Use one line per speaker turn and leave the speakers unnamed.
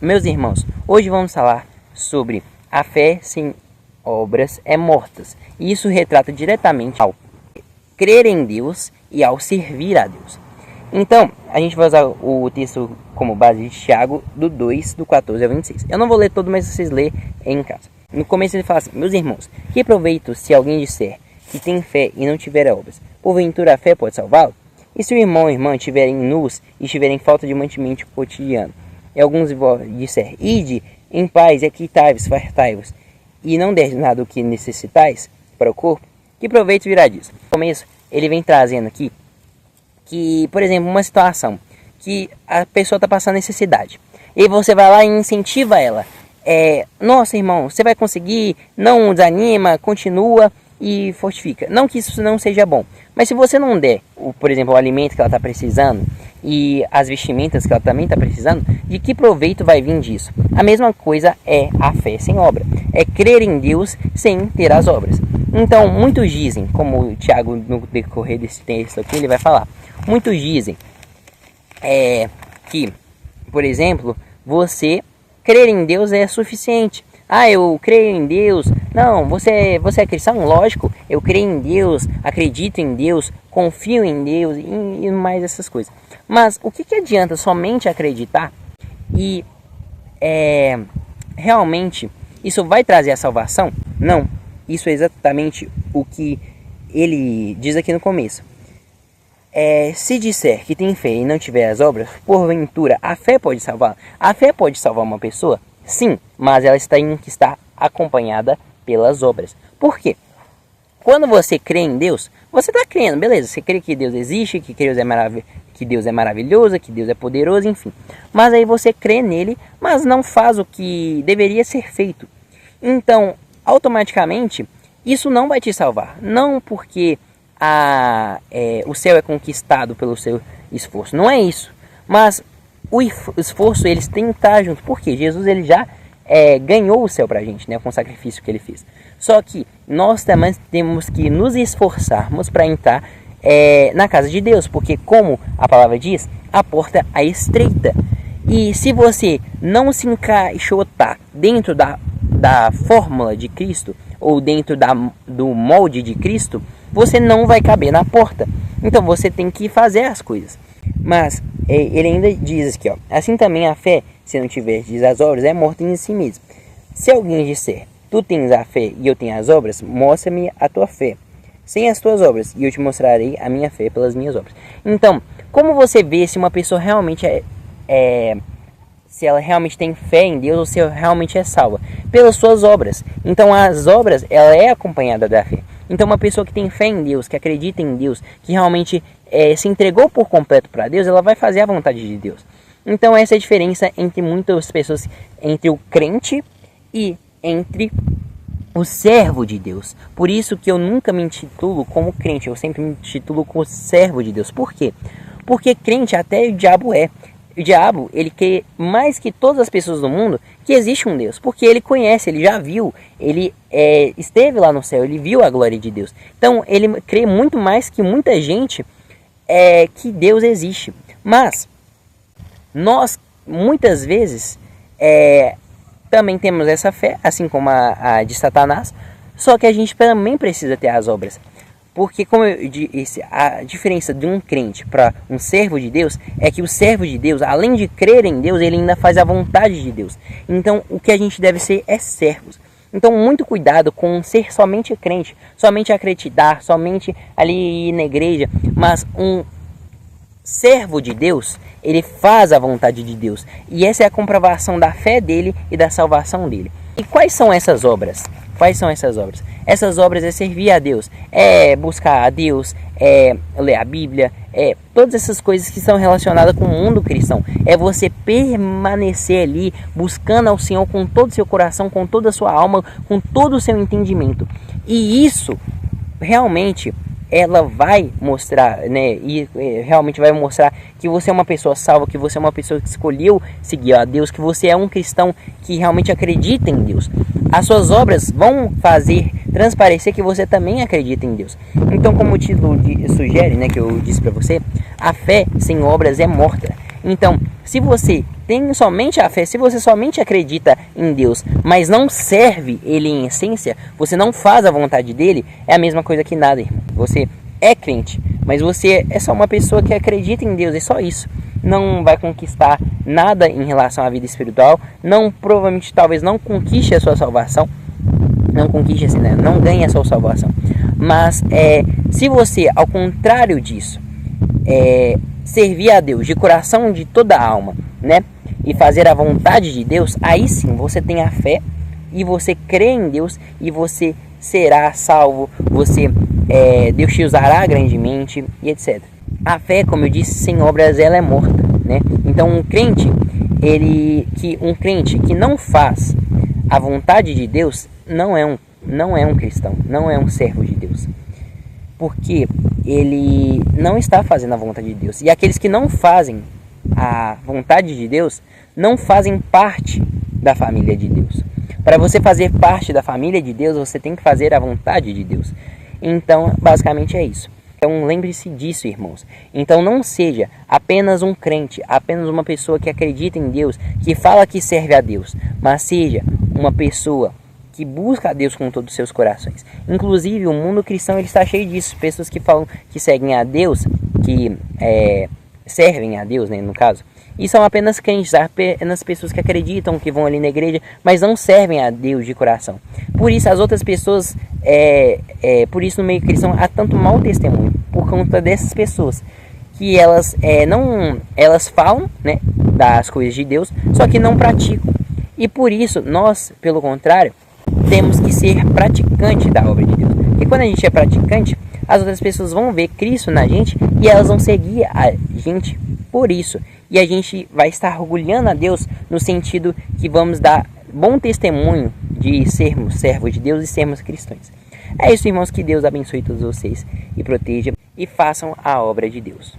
Meus irmãos, hoje vamos falar sobre a fé sem obras é morta. E isso retrata diretamente ao crer em Deus e ao servir a Deus. Então, a gente vai usar o texto como base de Tiago, do 2, do 14 ao 26. Eu não vou ler todo, mas vocês lêem em casa. No começo ele fala assim: meus irmãos, que proveito se alguém disser que tem fé e não tiver obras? Porventura a fé pode salvá-lo? E se o irmão ou irmã estiverem nus e estiverem falta de mantimento cotidiano? E alguns disser: ide em paz e quitai-vos, fartai-vos, e não der nada o que necessitais para o corpo, que proveito virá disso? No começo, ele vem trazendo aqui que, por exemplo, uma situação que a pessoa está passando necessidade, e você vai lá e incentiva ela. Nossa, irmão, você vai conseguir, não desanima, continua e fortifica. Não que isso não seja bom, mas se você não der, por exemplo, o alimento que ela está precisando e as vestimentas que ela também está precisando, de que proveito vai vir disso? A mesma coisa é a fé sem obra, é crer em Deus sem ter as obras. Então, muitos dizem, como o Tiago, no decorrer desse texto aqui, ele vai falar, muitos dizem que, por exemplo, você crer em Deus é suficiente. Ah, eu creio em Deus. Não, você é cristão? Lógico, eu creio em Deus, acredito em Deus, confio em Deus e mais essas coisas. Mas o que adianta somente acreditar e realmente isso vai trazer a salvação? Não, isso é exatamente o que ele diz aqui no começo. Se disser que tem fé e não tiver as obras, porventura a fé pode salvar? A fé pode salvar uma pessoa? Sim, mas ela tem que estar acompanhada pelas obras. Por quê? Quando você crê em Deus, você está crendo, beleza, você crê que Deus existe, que Deus é maravilhoso, que Deus é poderoso, enfim. Mas aí você crê nele, mas não faz o que deveria ser feito. Então, automaticamente, isso não vai te salvar. Não porque o céu é conquistado pelo seu esforço, não é isso. Mas o esforço eles têm que estar junto, porque Jesus ele já ganhou o céu pra gente, né, com o sacrifício que ele fez. Só que nós também temos que nos esforçarmos para entrar na casa de Deus, porque como a palavra diz, a porta é estreita. E se você não se encaixotar dentro da fórmula de Cristo, ou dentro do molde de Cristo, você não vai caber na porta. Então você tem que fazer as coisas. Mas ele ainda diz aqui, ó, assim também a fé, se não tiver as obras, é morta em si mesma. Se alguém disser, tu tens a fé e eu tenho as obras, mostra-me a tua fé sem as tuas obras, e eu te mostrarei a minha fé pelas minhas obras. Então, como você vê se uma pessoa realmente se ela realmente tem fé em Deus ou se ela realmente é salva? Pelas suas obras. Então as obras, ela é acompanhada da fé. Então uma pessoa que tem fé em Deus, que acredita em Deus, que realmente se entregou por completo para Deus, ela vai fazer a vontade de Deus. Então essa é a diferença entre muitas pessoas, entre o crente e entre o servo de Deus. Por isso que eu nunca me intitulo como crente, eu sempre me intitulo como servo de Deus. Por quê? Porque crente até o diabo é. O diabo, ele quer mais que todas as pessoas do mundo que existe um Deus, porque ele conhece, ele já viu, ele esteve lá no céu, ele viu a glória de Deus. Então ele crê muito mais que muita gente que Deus existe. Mas nós muitas vezes também temos essa fé, assim como a de Satanás, só que a gente também precisa ter as obras. Porque, como eu disse, a diferença de um crente para um servo de Deus é que o servo de Deus, além de crer em Deus, ele ainda faz a vontade de Deus. Então, o que a gente deve ser é servos. Então, muito cuidado com ser somente crente, somente acreditar, somente ali ir na igreja. Mas um servo de Deus, ele faz a vontade de Deus. E essa é a comprovação da fé dele e da salvação dele. E quais são essas obras? Quais são essas obras? Essas obras é servir a Deus, é buscar a Deus, é ler a Bíblia, todas essas coisas que são relacionadas com o mundo cristão. É você permanecer ali, buscando ao Senhor com todo o seu coração, com toda a sua alma, com todo o seu entendimento. E isso, realmente, ela vai mostrar, né, e realmente vai mostrar que você é uma pessoa salva, que você é uma pessoa que escolheu seguir a Deus, que você é um cristão que realmente acredita em Deus. As suas obras vão fazer transparecer que você também acredita em Deus. Então, como o título sugere, né, que eu disse para você, a fé sem obras é morta. Então, se você tem somente a fé, se você somente acredita em Deus, mas não serve Ele em essência, você não faz a vontade dEle, é a mesma coisa que nada, irmão. Você é crente, mas você é só uma pessoa que acredita em Deus, é só isso. Não vai conquistar nada em relação à vida espiritual, não, provavelmente, talvez não conquiste a sua salvação, não conquiste assim, né? Não ganhe a sua salvação. Mas se você, ao contrário disso, servir a Deus de coração, de toda a alma, né? E fazer a vontade de Deus, aí sim você tem a fé e você crê em Deus e você será salvo, Deus te usará grandemente e etc. A fé, como eu disse, sem obras ela é morta, né? Então um crente que não faz a vontade de Deus não é um cristão, não é um servo de Deus, porque ele não está fazendo a vontade de Deus. E aqueles que não fazem a vontade de Deus não fazem parte da família de Deus. Para você fazer parte da família de Deus, você tem que fazer a vontade de Deus. Então, basicamente é isso. Então, lembre-se disso, irmãos. Então, não seja apenas um crente, apenas uma pessoa que acredita em Deus, que fala que serve a Deus, mas seja uma pessoa que busca a Deus com todos os seus corações. Inclusive, o mundo cristão ele está cheio disso. Pessoas que falam que seguem a Deus, que servem a Deus, né, no caso. E são apenas crentes, apenas pessoas que acreditam, que vão ali na igreja, mas não servem a Deus de coração. Por isso, as outras pessoas, por isso no meio cristão há tanto mau testemunho, por conta dessas pessoas. Que elas falam, né, das coisas de Deus, só que não praticam. E por isso, nós, pelo contrário, temos que ser praticante da obra de Deus. E quando a gente é praticante, as outras pessoas vão ver Cristo na gente e elas vão seguir a gente por isso. E a gente vai estar orgulhando a Deus no sentido que vamos dar bom testemunho de sermos servos de Deus e sermos cristãos. É isso, irmãos, que Deus abençoe todos vocês e proteja e façam a obra de Deus.